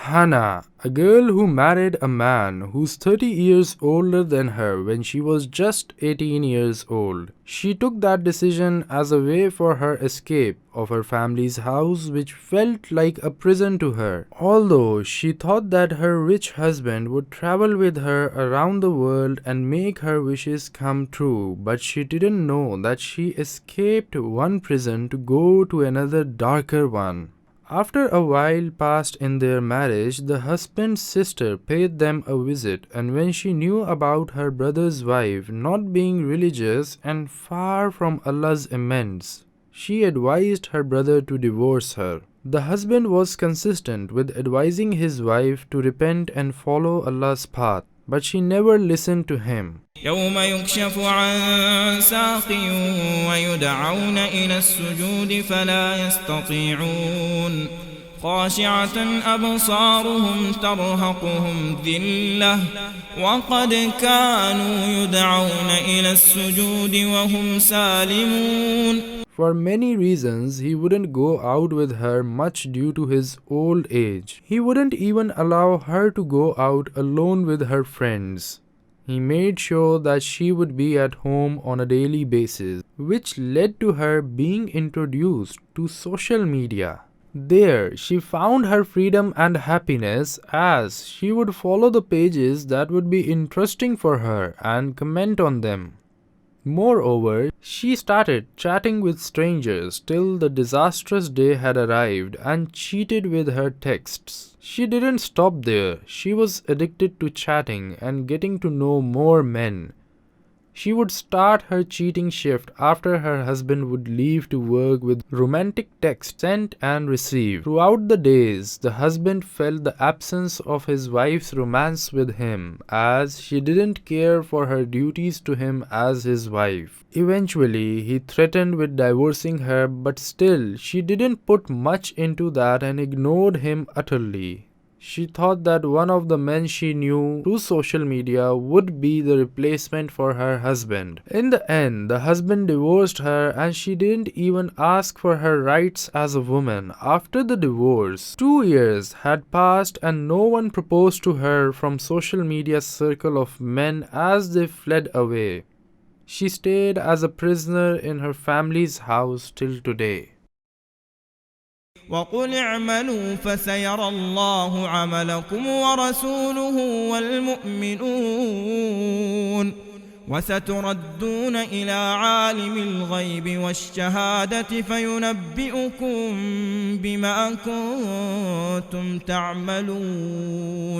Hannah, a girl who married a man who's 30 years older than her when she was just 18 years old. She took that decision as a way for her escape of her family's house, which felt like a prison to her. Although she thought that her rich husband would travel with her around the world and make her wishes come true, but she didn't know that she escaped one prison to go to another darker one. After a while passed in their marriage, the husband's sister paid them a visit, and when she knew about her brother's wife not being religious and far from Allah's amends, she advised her brother to divorce her. The husband was consistent with advising his wife to repent and follow Allah's path, but she never listened to him. يوم يكشف عن ساق ويدعون إلى السجود فلا يستطيعون خاشعة أبصارهم ترهقهم ذلة وقد كانوا يدعون إلى السجود وهم سالمون. For many reasons, he wouldn't go out with her much due to his old age. He wouldn't even allow her to go out alone with her friends. He made sure that she would be at home on a daily basis, which led to her being introduced to social media. There, she found her freedom and happiness as she would follow the pages that would be interesting for her and comment on them. Moreover, she started chatting with strangers till the disastrous day had arrived and cheated with her texts. She didn't stop there. She was addicted to chatting and getting to know more men. She would start her cheating shift after her husband would leave to work with romantic texts sent and received. Throughout the days, the husband felt the absence of his wife's romance with him, as she didn't care for her duties to him as his wife. Eventually, he threatened with divorcing her, but still, she didn't put much into that and ignored him utterly. She thought that one of the men she knew through social media would be the replacement for her husband. In the end, the husband divorced her and she didn't even ask for her rights as a woman. After the divorce, 2 years had passed and no one proposed to her from social media's circle of men as they fled away. She stayed as a prisoner in her family's house till today. وقل اعملوا فسيرى الله عملكم ورسوله والمؤمنون وستردون إلى عالم الغيب والشهادة فينبئكم بما كنتم تعملون.